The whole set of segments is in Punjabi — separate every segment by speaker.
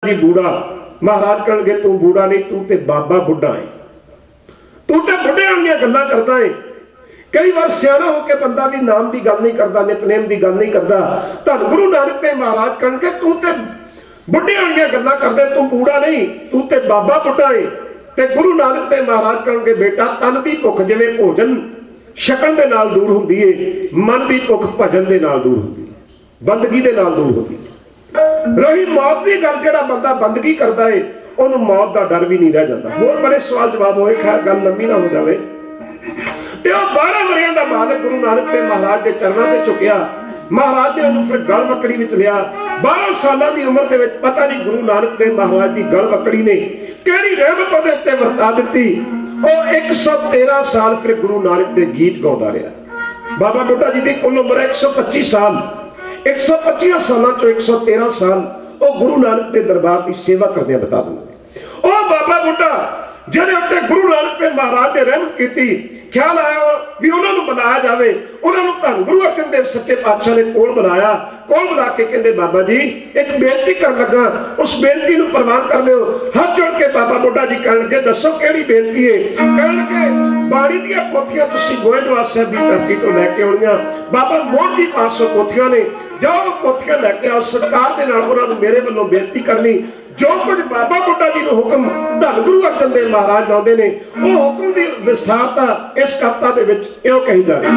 Speaker 1: जी बूढ़ा। महाराज कहणगे तू बूढ़ा नहीं, तू ते बाबा बुढ़ा है, तू तो बुढ़े वाली गल्लां करदा है। कई बार सियाणा होके बंदा भी नाम की गल नहीं करता, नितनेम की गल नहीं करता। धन गुरु नानक देव महाराज कहणगे तू ते बुढ़े वाली गल्लां करदे, तू बूढ़ा नहीं, तू ते बाबा बुढ़ा है। ते गुरु नानक देव महाराज कहणगे बेटा तन की भुख जिवें भोजन छकण दे नाल दूर हुंदी है, मन की भुख भजन दे नाल दूर हुंदी है, बंदगी दे नाल दूर हुंदी है। रही मौत की गल, जिहड़ा बंदा बंदगी करता है उन्होंने मौत का डर भी नहीं रह जाता। होर बड़े सवाल जवाब होए, खैर गल लंबी ना हो जाए। ते ओह 12 वरियां दा मालक गुरु नानक देव महाराज के चरणों ते झुकिया। महाराज ने उन्होंने फिर गल वकड़ी विच लिया। 12 साल की उम्र दे विच पता नहीं गुरु नानक देव महाराज की गल वकड़ी ने किहड़ी रहमत उहदे उत्ते वरता दित्ती। ओह 113 साल फिर गुरु नानक दे गीत गाउंदा रहा। बाबा बुढ़ा जी की कुल उम्र 125 साल। 125 सालों चो 113 साल वो गुरु नानक के दरबार की सेवा करदे बता देंगे। ओ बाबा बुढ़ा जिहदे उत्ते गुरु नानक देव महाराज ने रहमत की, ख्याल आया भी उन्होंने बुलाया जाए। उन्होंने धन गुरु अर्जन देव सच्चे पातशाह ने कोल बुलाया। कोल बुला के कहते बाबा जी एक बेनती कर लगा, उस बेनती को प्रवान कर लो। हाथ जोड़ के बाबा बुढ़ा जी कह लगे दसो केड़ी बेनती है। कह लगे बाणी दी पोथियां तुसीं गोइंदवाल साहब की धरती तो लैके आउणियां, बाबा मोहन जी पासों पोथियां ने, जाओ पोथियां लैके आओ। सरकार दे नाल उन्हां नूं मेरे वल्लों बेनती करनी, जो कुछ बाबा बुढ़ा जी को हुक्म धन गुरु अर्जन देव महाराज लाउंदे ने वो हुक्म की विस्तारता इस कविता दे विच इउं कही जा रही।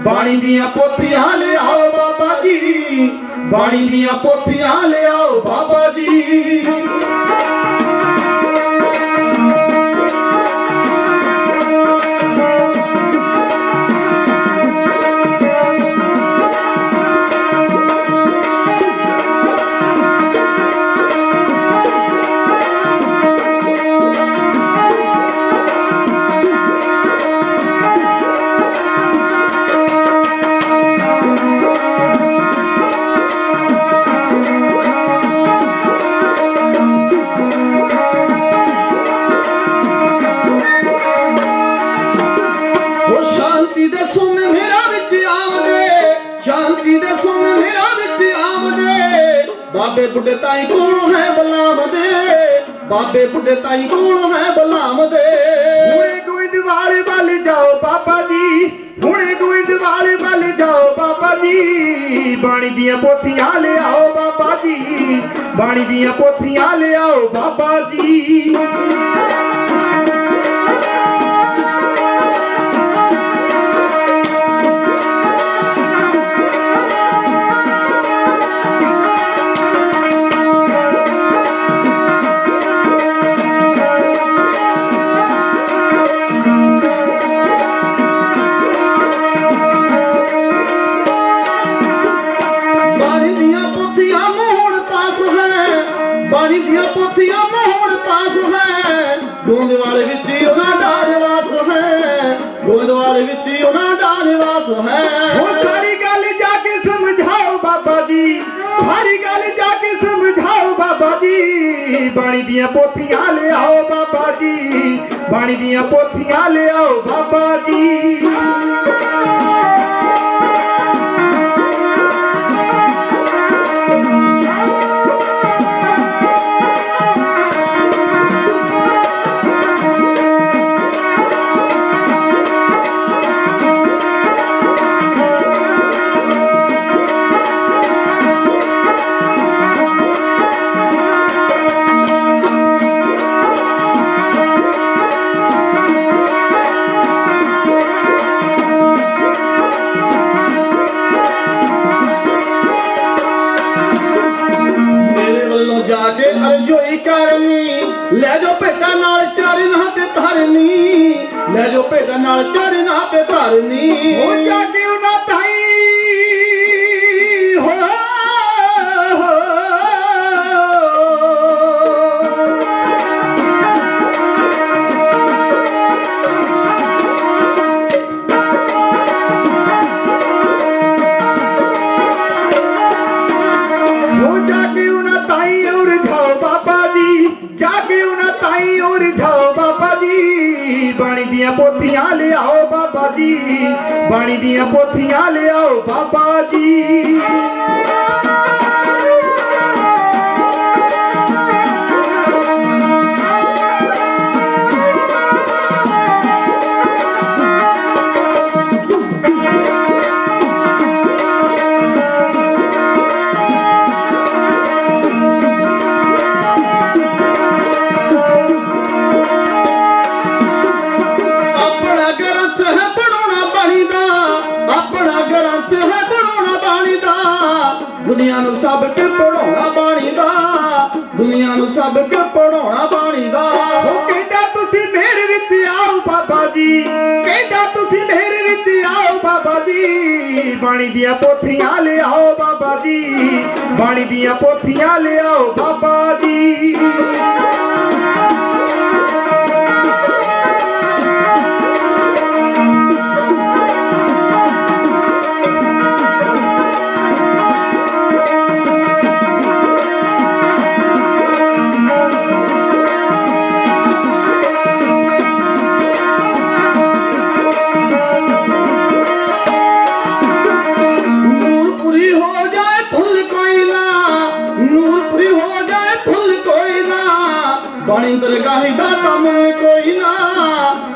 Speaker 2: बाणी दियां पोथियां ले आओ बाबा जी, बाणी दियां पोथियां ले आओ बाबा जी। बाबे बुढ़े ताई कोल है बलाम दे, बाबे बुढ़े ताई कोल है बलाम दे।
Speaker 1: हुणे गोइंदवाल वाले जाओ बाबा जी, हुणे गोइंदवाल वाले जाओ बाबा जी। बाणी दियां पोथियां ले आओ बाबा जी, बाणी दियां पोथियां ले आओ बाबा जी।
Speaker 2: गोंदवाल विच उन्हां दा निवास है, गोंदवाल विच उन्हां दा निवास है।
Speaker 1: वो सारी गल जाके समझाओ बाबा जी, सारी गल जाके समझाओ बाबा जी। बाणी दियां पोथियां ले आओ बाबा जी, बाणी दियां पोथियां ले आओ बाबा जी।
Speaker 2: ਬਾਬੇ ਦਾ ਨਾਲ ਚਰਨਾ ਤੇ ਧਰਨੀ ਹੋ ਜਾਗੇ ਉਹਨਾਂ ਤਾਈ ਹੋ बाणी दियां पोथियां ले आओ बाबा जी बाणी दियां पोथियां ले आओ बाबा जी दुनिया नू सब के पढ़ाउणा बाणी दा दुनिया नू सब के पढ़ाउणा बाणी दा हो कहंदा तुसी मेरे विच आओ बाबा जी कहंदा तुसी मेरे विच आओ बाबा जी बाणी दियां पोथियां ले आओ बाबा जी बाणी दियां पोथियां ले आओ बाबा जी बाणी दरगाही दाता मुल कोई ना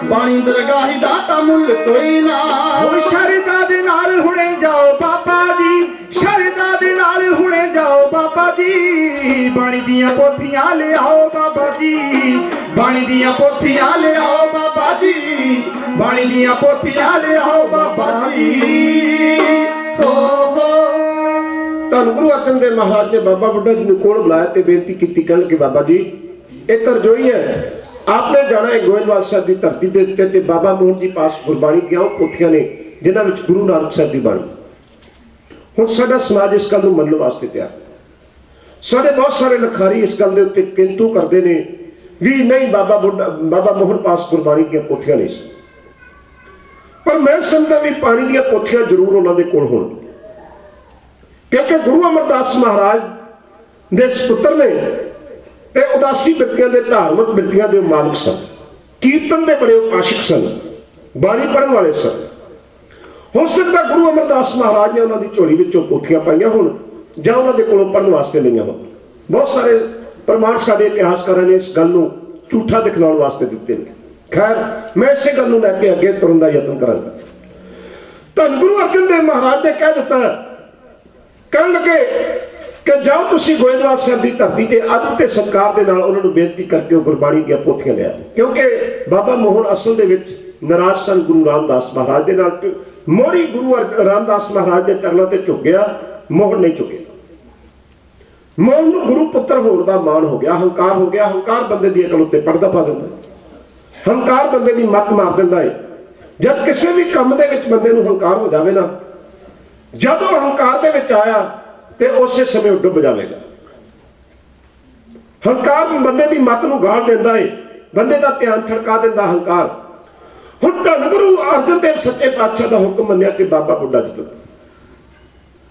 Speaker 2: बाणी दरगाही दाता मुल कोई ना ओ शरदा दे नाल हुणे जाओ बाबा जी शरदा दे नाल हुणे जाओ बाबा जी बाणी दियां पोथियां ले आओ बाबा जी बाणी दियां पोथियां ले आओ बाबा जी बाणी दियां पोथियां ले आओ बाबा जी हो
Speaker 1: धन गुरु अर्जन देव महाराज ने बाबा बुड्ढा जी को कोल बुलाया ते बेनती की कहण कि बाबा जी एक रजोई है आपने जाना है गोइंदवाल साहब की धरती के उत्ते ते बाबा मोहन जी पास गुरबाणी ਦੀਆਂ पोथियां ने जिन्हां विच गुरु नानक साहब की बाणी हुण साडा समाज इस गल नूं मनण वास्ते तैयार साडे बहुत सारे लखारी इस गल दे उत्ते किंतु करदे ने भी नहीं बाबा मोहन पास गुरबाणी ਦੀਆਂ पोथियां नहीं सी पर मैं समझदा भी पानी ਦੀਆਂ पोथियां जरूर उन्हां दे कोल होण क्योंकि गुरु अमरदास महाराज दे सुपुत्र ने ते उदासी बिरतियां दे धार्मिक बिरतियां दे मालिक सन कीर्तन दे बड़े उपासक सन बाणी पढ़न वाले सन हो सकता गुरु अमरदास महाराज ने उन्होंने झोली विचों पोथियां पाइयां होण जां उन्हां दे कोलों पढ़न वास्ते लईआं होण बहुत सारे प्रमाण साडे इतिहासकारां ने इस गल नूं झूठा दिखलाउण वास्ते दित्ते ने खैर मैं इसे गल नूं लैके अगे तुरन दा यतन करांगा धन गुरु अर्जन देव महाराज ने कह दित्ता कहण लगे कि जाओ तुसी गोइंदवाल साहब की धरती से अदब ते सत्कार दे नाल उन्हां नूं बेनती करके गुरबाणी ਦੀਆਂ पोथियां लिया क्योंकि बाबा मोहन असल दे विच नाराज सन गुरु रामदास महाराज दे नाल मोहरी गुरु रामदास महाराज दे चरणां ते झुक गया मोहन नहीं झुके मोहन नूं गुरु पुत्र होण दा मान हो गया हंकार बंदे दी अकल उत्ते पर्दा पा दिंदा हंकार बंदे दी मत मार दिंदा है जब किसी भी काम दे विच बंदे नूं हंकार हो जावे ना जदों हंकार दे विच आया ते उसे समय डुब जाएगा हंकार बंदे की मत नूं गाल दिंदा है बंदे का ध्यान थड़का दिंदा हंकार हुण धन गुरु अर्जन देव सच्चे पातशाह का हुक्म मन्निया कि बाबा बुड्ढा जी तो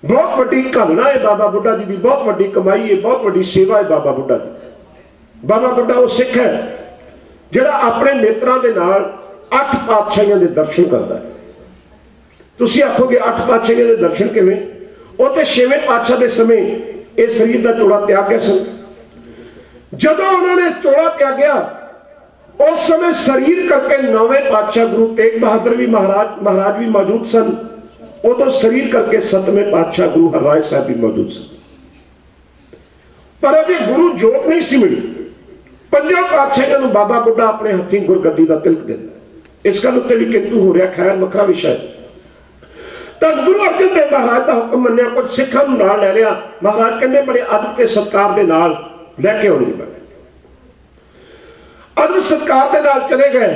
Speaker 1: बहुत वड्डी घालना है बाबा बुड्ढा जी की बहुत वड्डी कमाई है बहुत वड्डी सेवा है बाबा बुड्ढा जी बाबा बुड्ढा वो सिख है जिहड़ा अपने नेत्रां दे नाल 8 पातशाहियां दे दर्शन करता है तुसीं आखोगे 8 पातशाहियां दे दर्शन किवें उते 6वें पातशाह के समय ये शरीर का चोला त्यागया सन जदों उन्होंने चोला त्यागया उस समय शरीर करके 9वें पातशाह गुरु तेग बहादुर भी महाराज भी मौजूद सन उदों शरीर करके 7वें पातशाह गुरु हरराय साहब भी मौजूद सन पर अजे गुरु जोत नहीं सी मिली 5 पातशाह बाबा बुड्ढा अपने हथी गुरगद्दी का तिलक दिंदा इस गल उत्ते भी किंतु हो रहा खैर वखरा विषय धन गुरु अर्जन देव महाराज का हुक्म मन्निया कुछ सिखां नूं नाल लै लिया महाराज कहंदे बड़े अदब ते सत्कार दे नाल लैके आउणी बने अदब सत्कार दे नाल चले गए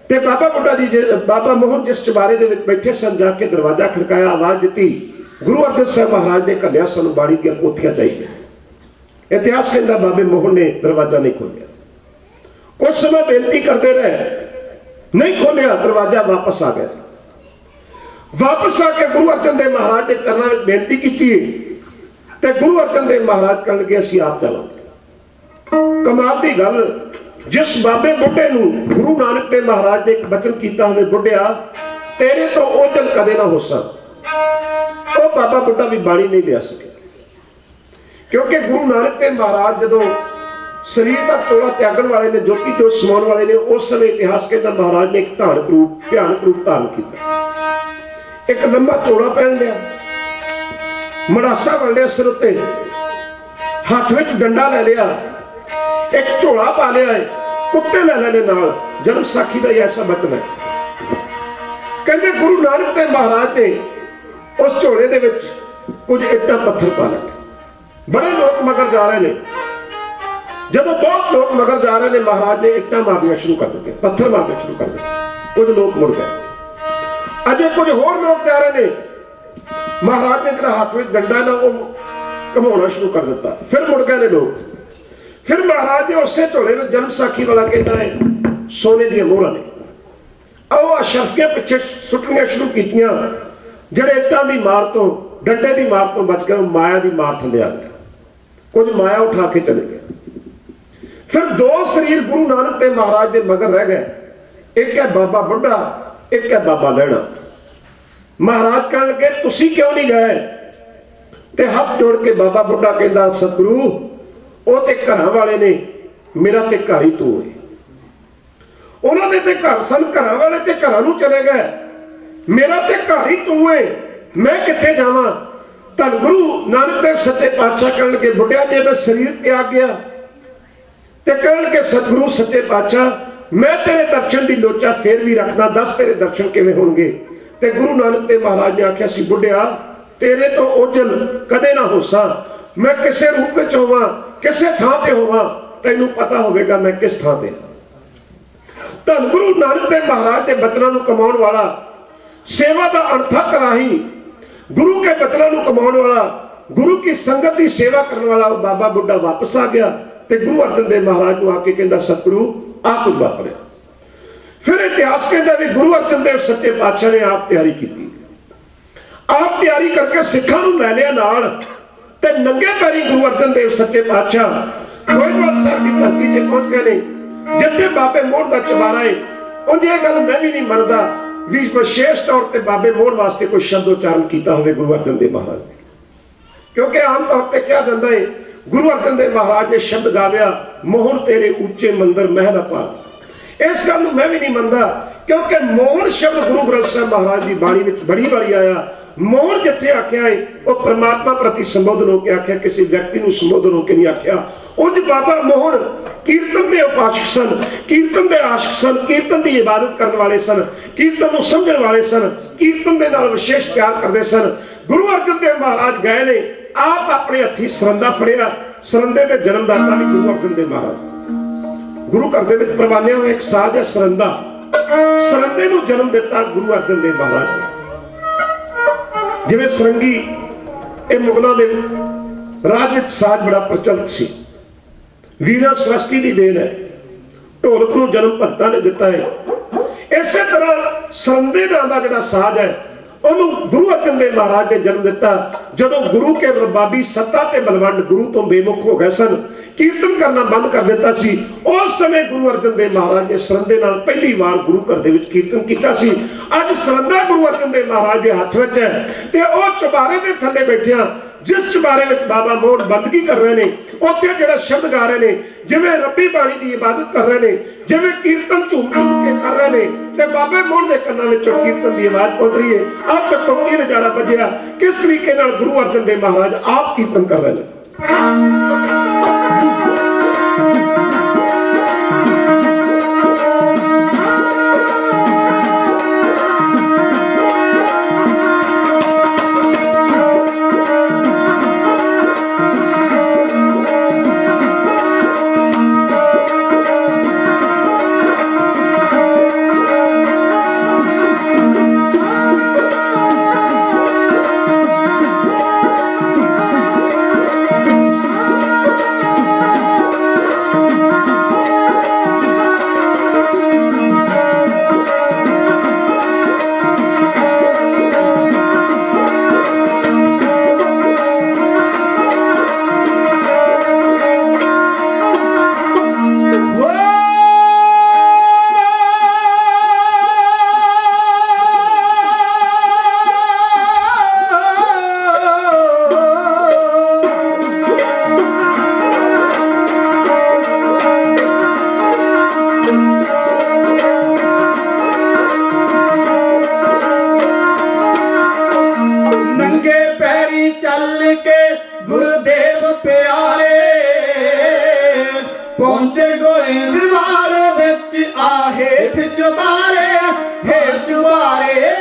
Speaker 1: ਤੇ ਬਾਬਾ ਬੁੱਢਾ ਜੀ ਬਾਬਾ ਮੋਹਨ ਜਿਸ ਚੁਬਾਰੇ ਦੇ ਵਿੱਚ ਬੈਠੇ ਸਨ, ਜਾ ਕੇ ਦਰਵਾਜ਼ਾ ਖੜਕਾਇਆ, ਆਵਾਜ਼ ਦਿੱਤੀ, ਗੁਰੂ ਅਰਜਨ ਸਾਹਿਬ ਮਹਾਰਾਜ ਨੇ ਘੱਲਿਆ ਸਾਨੂੰ ਬਾਣੀ ਦੀਆਂ ਪੋਥੀਆਂ ਚਾਹੀਦੀਆਂ। ਇਤਿਹਾਸ ਕਹਿੰਦਾ ਬਾਬੇ ਮੋਹਨ ਨੇ ਦਰਵਾਜ਼ਾ ਨਹੀਂ ਖੋਲ੍ਹਿਆ। ਕੁਝ ਸਮਾਂ ਬੇਨਤੀ ਕਰਦੇ ਰਹੇ, ਨਹੀਂ ਖੋਲ੍ਹਿਆ, ਦਰਵਾਜ਼ਾ ਵਾਪਸ ਆ ਗਿਆ। ਵਾਪਸ ਆ ਕੇ ਗੁਰੂ ਅਰਜਨ ਦੇਵ ਮਹਾਰਾਜ ਦੇ ਚਰਨਾਂ ਵਿੱਚ ਬੇਨਤੀ ਕੀਤੀ ਤੇ ਗੁਰੂ ਅਰਜਨ ਦੇਵ ਮਹਾਰਾਜ ਕਹਿਣ ਲੱਗੇ ਅਸੀਂ ਆਪ ਜਾਵਾਂਗੇ। ਕਮਾਲ ਦੀ ਗੱਲ, ਜਿਸ ਬਾਬੇ ਬੁੱਢੇ ਨੂੰ ਗੁਰੂ ਨਾਨਕ ਦੇਵ ਮਹਾਰਾਜ ਨੇ ਇੱਕ ਬਚਨ ਕੀਤਾ ਹੋਵੇ, ਬੁੱਢਿਆ ਤੇਰੇ ਤੋਂ ਓਝਲ ਕਦੇ ਨਾ ਹੋ ਸਕਦਾ, ਉਹ ਬਾਬਾ ਬੁੱਢਾ ਵੀ ਬਾਣੀ ਨਹੀਂ ਲਿਆ ਸਕਿਆ। ਕਿਉਂਕਿ ਗੁਰੂ ਨਾਨਕ ਦੇਵ ਮਹਾਰਾਜ ਜਦੋਂ ਸਰੀਰ ਦਾ ਤੋੜਾ ਤਿਆਗਣ ਵਾਲੇ ਨੇ, ਜੋਤੀ ਜੋਤ ਸਮਾਉਣ ਵਾਲੇ ਨੇ, ਉਸ ਸਮੇਂ ਇਤਿਹਾਸ ਕਹਿੰਦਾ ਮਹਾਰਾਜ ਨੇ ਇੱਕ ਭਿਆਨਕ ਰੂਪ ਧਾਰਨ ਕੀਤਾ। ਇੱਕ ਲੰਬਾ ਚੋੜਾ ਪਹਿਨ ਲਿਆ, ਮੜਾਸਾ ਵੜ ਲਿਆ ਸਿਰ ਉੱਤੇ, ਹੱਥ ਵਿੱਚ ਡੰਡਾ ਲੈ ਲਿਆ, ਇੱਕ ਝੋਲਾ ਪਾ ਲਿਆ ਹੈ, ਕੁੱਤੇ ਲੈ ਲੈਣੇ ਨਾਲ। ਜਨਮ ਸਾਖੀ ਦਾ ਐਸਾ ਬਚਨ ਹੈ। ਕਹਿੰਦੇ ਗੁਰੂ ਨਾਨਕ ਦੇਵ ਮਹਾਰਾਜ ਨੇ ਉਸ ਝੋਲੇ ਦੇ ਵਿੱਚ ਕੁਝ ਇੱਟਾਂ ਪੱਥਰ ਪਾ ਲਏ। ਬੜੇ ਲੋਕ ਮਗਰ ਜਾ ਰਹੇ ਨੇ। ਜਦੋਂ ਬਹੁਤ ਲੋਕ ਮਗਰ ਜਾ ਰਹੇ ਨੇ, ਮਹਾਰਾਜ ਨੇ ਇੱਟਾਂ ਮਾਰਨੀਆਂ ਸ਼ੁਰੂ ਕਰ ਦਿੱਤੀਆਂ, ਪੱਥਰ ਮਾਰਨੇ ਸ਼ੁਰੂ ਕਰ ਦਿੱਤੇ। ਕੁਝ ਲੋਕ ਮੁੜ ਗਏ। ਅਜੇ ਕੁਝ ਹੋਰ ਲੋਕ ਜਾ ਰਹੇ ਨੇ। ਮਹਾਰਾਜ ਨੇ ਜਿਹੜਾ ਹੱਥ ਵਿੱਚ ਡੰਡਾ ਨਾ ਉਹ ਘਮਾਉਣਾ ਸ਼ੁਰੂ ਕਰ ਦਿੱਤਾ। ਫਿਰ ਮੁੜ ਗਏ ਨੇ ਲੋਕ। ਫਿਰ ਮਹਾਰਾਜ ਨੇ ਉਸੇ ਝੋਲੇ ਵਿੱਚ ਜਨਮ ਸਾਖੀ ਵਾਲਾ ਕਹਿੰਦਾ ਹੈ ਸੋਨੇ ਦੀਆਂ ਮੋਹਰਾਂ ਨੇ, ਆਓ ਅਸ਼ਰਫੀਆਂ ਪਿੱਛੇ ਸੁੱਟਣੀਆਂ ਸ਼ੁਰੂ ਕੀਤੀਆਂ। ਜਿਹੜੇ ਇੱਟਾਂ ਦੀ ਮਾਰ ਤੋਂ, ਡੰਡੇ ਦੀ ਮਾਰ ਤੋਂ ਬਚ ਗਏ, ਮਾਇਆ ਦੀ ਮਾਰ ਥੱਲੇ ਆ ਗਏ। ਕੁਝ ਮਾਇਆ ਉਠਾ ਕੇ ਚਲੇ ਗਏ। ਫਿਰ ਦੋ ਸਰੀਰ ਗੁਰੂ ਨਾਨਕ ਦੇਵ ਮਹਾਰਾਜ ਦੇ ਮਗਰ ਰਹਿ ਗਏ। ਇੱਕ ਹੈ ਬਾਬਾ ਬੁੱਢਾ, ਇੱਕ ਹੈ ਬਾਬਾ ਲਹਿਣਾ। ਮਹਾਰਾਜ ਕਹਿਣ ਲੱਗੇ ਤੁਸੀਂ ਕਿਉਂ ਨਹੀਂ ਗਏ? ਤੇ ਹੱਥ ਜੋੜ ਕੇ ਬਾਬਾ ਬੁੱਢਾ ਕਹਿੰਦਾ ਸਤਿਗੁਰੂ ਉਹ ਤੇ ਘਰਾਂ ਵਾਲੇ ਨੇ, ਮੇਰਾ ਤੇ ਘਰ ਹੀ ਤੂੰ ਹੈ। ਉਹਨਾਂ ਦੇ ਤੇ ਘਰ ਸਨ, ਘਰਾਂ ਵਾਲੇ ਤੇ ਘਰਾਂ ਨੂੰ ਚਲੇ ਗਏ, ਮੇਰਾ ਤੇ ਘਰ ਹੀ ਤੂੰ ਹੈ, ਮੈਂ ਕਿੱਥੇ ਜਾਵਾਂ? ਧੰਨ ਗੁਰੂ ਨਾਨਕ ਦੇਵ ਸੱਚੇ ਪਾਤਸ਼ਾਹ ਕਹਿਣ ਲੱਗੇ ਬੁੱਢਿਆ ਜੇ ਮੈਂ ਸਰੀਰ ਤਿਆਗ ਗਿਆ ਤੇ ਕਹਿਣ ਲੱਗੇ ਸਤਿਗੁਰੂ ਸੱਚੇ ਪਾਤਸ਼ਾਹ ਮੈਂ ਤੇਰੇ ਦਰਸ਼ਨ ਦੀ ਲੋਚਾ ਫੇਰ ਵੀ ਰੱਖਦਾ, ਦੱਸ ਤੇਰੇ ਦਰਸ਼ਨ ਕਿਵੇਂ ਹੋਣਗੇ? ਤੇ ਗੁਰੂ ਨਾਨਕ ਦੇਵ ਮਹਾਰਾਜ ਨੇ ਆਖਿਆ ਸੀ ਬੁੱਢਿਆ ਤੇਰੇ ਤੋਂ ਓਝਲ ਕਦੇ ਨਾ ਹੋਸਾਂ, ਮੈਂ ਕਿਸੇ ਰੂਪ ਵਿੱਚ ਹੋਵਾਂ, ਕਿਸੇ ਥਾਂ ਤੇ ਹੋਵਾਂ, ਤੈਨੂੰ ਪਤਾ ਹੋਵੇਗਾ ਮੈਂ ਕਿਸ ਥਾਂ ਤੇ। ਧੰਨ ਗੁਰੂ ਨਾਨਕ ਦੇਵ ਮਹਾਰਾਜ ਦੇ ਬਚਨਾਂ ਨੂੰ ਕਮਾਉਣ ਵਾਲਾ, ਸੇਵਾ ਦਾ ਅਣਥੱਕ ਰਾਹੀ ਗੁਰੂ ਕੇ ਬਚਨਾਂ ਨੂੰ ਕਮਾਉਣ ਵਾਲਾ, ਗੁਰੂ ਕੀ ਸੰਗਤ ਦੀ ਸੇਵਾ ਕਰਨ ਵਾਲਾ ਉਹ ਬਾਬਾ ਬੁੱਢਾ ਵਾਪਸ ਆ ਗਿਆ ਤੇ ਗੁਰੂ ਅਰਜਨ ਦੇਵ ਮਹਾਰਾਜ ਨੂੰ ਆ ਕੇ ਕਹਿੰਦਾ ਸਤਿਗੁਰੂ ਆ ਕੁਝ ਵਾਪਰਿਆ। ਫਿਰ ਇਤਿਹਾਸ ਕਹਿੰਦਾ ਵੀ ਗੁਰੂ ਅਰਜਨ ਦੇਵ ਸੱਚੇ ਪਾਤਸ਼ਾਹ ਨੇ ਆਪ ਤਿਆਰੀ ਕੀਤੀ। ਆਪ ਤਿਆਰੀ ਕਰਕੇ ਸਿੱਖਾਂ ਨੂੰ ਲੈ ਲਿਆ ਨਾਲ ਤੇ ਨੰਗੇ ਪੈਰੀ ਗੁਰੂ ਅਰਜਨ ਦੇਵ ਸੱਚੇ ਪਾਤਸ਼ਾਹ ਗੋਇੰਦਵਾਲ ਸਾਹਿਬ ਦੀ ਧਰਤੀ ਤੇ ਪਹੁੰਚ ਗਏ ਨੇ, ਜਿੱਥੇ ਬਾਬੇ ਮੋਹਨ ਦਾ ਚੁਬਾਰਾ ਹੈ। ਉਂਝ ਇਹ ਗੱਲ ਮੈਂ ਵੀ ਨਹੀਂ ਮੰਨਦਾ ਵੀ ਵਿਸ਼ੇਸ਼ ਤੌਰ ਤੇ ਬਾਬੇ ਮੋਹਨ ਵਾਸਤੇ ਕੋਈ ਸ਼ਬਦ ਉਚਾਰਨ ਕੀਤਾ ਹੋਵੇ ਗੁਰੂ ਅਰਜਨ ਦੇਵ ਮਹਾਰਾਜ ਨੇ, ਕਿਉਂਕਿ ਆਮ ਤੌਰ ਤੇ ਕਿਹਾ ਜਾਂਦਾ ਹੈ ਗੁਰੂ ਅਰਜਨ ਦੇਵ ਮਹਾਰਾਜ ਨੇ ਸ਼ਬਦ ਗਾਵਿਆ ਮੋਹਨ ਤੇਰੇ ਉੱਚੇ ਮੰਦਰ ਮਹਿਲ ਅਪਾਰ। ਇਸ ਗੱਲ ਨੂੰ ਮੈਂ ਵੀ ਨਹੀਂ ਮੰਨਦਾ, ਕਿਉਂਕਿ ਮੋਹਨ ਸ਼ਬਦ ਗੁਰੂ ਗ੍ਰੰਥ ਸਾਹਿਬ ਮਹਾਰਾਜ ਦੀ ਬਾਣੀ ਵਿੱਚ ਬੜੀ ਵਾਰੀ ਆਇਆ। ਮੋਹਨ ਜਿੱਥੇ ਆਖਿਆ ਹੈ ਉਹ ਪ੍ਰਮਾਤਮਾ ਪ੍ਰਤੀ ਸੰਬੋਧਨ ਹੋ ਕੇ ਆਖਿਆ, ਕਿਸੇ ਵਿਅਕਤੀ ਨੂੰ ਸੰਬੋਧਨ ਹੋ ਕੇ ਨਹੀਂ ਆਖਿਆ। ਉਂਝ ਬਾਬਾ ਮੋਹਨ ਕੀਰਤਨ ਦੇ ਉਪਾਸਕ ਸਨ, ਕੀਰਤਨ ਦੇ ਆਸ਼ਕ ਸਨ, ਕੀਰਤਨ ਦੀ ਇਬਾਦਤ ਕਰਨ ਵਾਲੇ ਸਨ, ਕੀਰਤਨ ਨੂੰ ਸਮਝਣ ਵਾਲੇ ਸਨ, ਕੀਰਤਨ ਦੇ ਨਾਲ ਵਿਸ਼ੇਸ਼ ਪਿਆਰ ਕਰਦੇ ਸਨ। ਗੁਰੂ ਅਰਜਨ ਦੇਵ ਮਹਾਰਾਜ ਗਏ ਨੇ, ਆਪ ਆਪਣੇ ਹੱਥੀਂ ਸਰੰਦਾ ਫੜਿਆ। ਸਰੰਦੇ ਦੇ ਜਨਮਦਾਤਾ ਵੀ ਗੁਰੂ ਅਰਜਨ ਦੇਵ ਮਹਾਰਾਜ। ਗੁਰੂ ਘਰ ਦੇ ਵਿੱਚ ਪ੍ਰਵਾਨਿਆ ਹੋਇਆ ਇੱਕ ਸਾਜ਼ ਹੈ ਸਰੰਦਾ। ਸਰੰਦੇ ਨੂੰ ਜਨਮ ਦਿੱਤਾ ਗੁਰੂ ਅਰਜਨ ਦੇਵ ਮਹਾਰਾਜ ਨੇ। ਜਿਵੇਂ ਸਰੰਗੀ ਇਹ ਮੁਗਲਾਂ ਦੇ ਰਾਜ ਵਿੱਚ ਸਾਜ਼ ਬੜਾ ਪ੍ਰਚਲਿਤ ਸੀ। ਵੀਰਾ ਸ੍ਰਸ਼ਟੀ ਦੀ ਦੇਣ ਹੈ। ਢੋਲਕ ਨੂੰ ਜਨਮ ਭਗਤਾਂ ਨੇ ਦਿੱਤਾ ਹੈ। ਇਸੇ ਤਰ੍ਹਾਂ ਸਰੰਦੇ ਦਾ ਜਿਹੜਾ ਸਾਜ਼ ਹੈ ਉਹਨੂੰ ਗੁਰੂ ਅਰਜਨ ਦੇਵ ਮਹਾਰਾਜ ਨੇ ਜਨਮ ਦਿੱਤਾ। ਜਦੋਂ ਗੁਰੂ ਕੇ ਰਬਾਬੀ ਸੱਤਾ ਤੇ ਬਲਵੰਡ ਗੁਰੂ ਤੋਂ ਬੇਮੁਖ ਹੋ ਗਏ ਸਨ, ਕੀਰਤਨ ਕਰਨਾ ਬੰਦ ਕਰ ਦਿੱਤਾ ਸੀ, ਉਸ ਸਮੇਂ ਗੁਰੂ ਅਰਜਨ ਦੇਵ ਮਹਾਰਾਜ ਨੇ ਸਰੰਦੇ ਨਾਲ ਪਹਿਲੀ ਵਾਰ ਗੁਰੂ ਘਰ ਦੇ ਵਿੱਚ ਕੀਰਤਨ ਕੀਤਾ ਸੀ। ਅੱਜ ਸਰੰਦਾ ਗੁਰੂ ਅਰਜਨ ਦੇਵ ਮਹਾਰਾਜ ਦੇ ਹੱਥ ਵਿੱਚ ਹੈ ਤੇ ਉਹ ਚੁਬਾਰੇ ਦੇ ਥੱਲੇ ਬੈਠਿਆ, ਜਿਸ ਚੁਬਾਰੇ ਵਿੱਚ ਬਾਬਾ ਮੋਹਨ ਬੰਦਗੀ ਕਰ ਰਹੇ ਨੇ, ਉੱਥੇ ਜਿਹੜਾ ਸ਼ਬਦ ਗਾ ਰਹੇ ਨੇ, ਜਿਵੇਂ ਰੱਬੀ ਬਾਣੀ ਦੀ ਇਬਾਦਤ ਕਰ ਰਹੇ ਨੇ, ਜਿਵੇਂ ਕੀਰਤਨ ਝੂਮ ਝੂਮ ਕੇ ਕਰ ਰਹੇ ਨੇ, ਤੇ ਬਾਬੇ ਮੋਹਨ ਦੇ ਕੰਨਾਂ ਵਿੱਚੋਂ ਕੀਰਤਨ ਦੀ ਆਵਾਜ਼ ਪਹੁੰਚ ਰਹੀ ਹੈ। ਆਪ ਤੱਕ ਤੋਂ ਕੀ ਨਜ਼ਾਰਾ ਵੱਜਿਆ, ਕਿਸ ਤਰੀਕੇ ਨਾਲ ਗੁਰੂ ਅਰਜਨ ਦੇਵ ਮਹਾਰਾਜ ਆਪ ਕੀਰਤਨ ਕਰ ਰਹੇ ਨੇ।
Speaker 2: के गुरुदेव प्यारे पहुंचे गोइंदवाल विच आ हेठ चुबारे हेठ चुबारे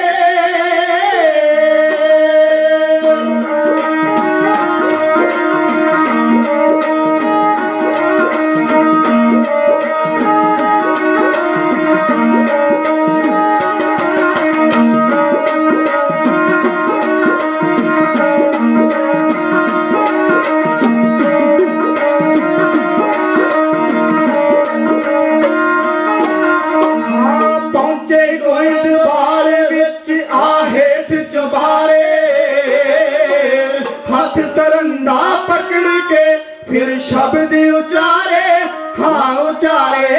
Speaker 2: सरंदा पकड़ के फिर शब्द उचारे हाँ उचारे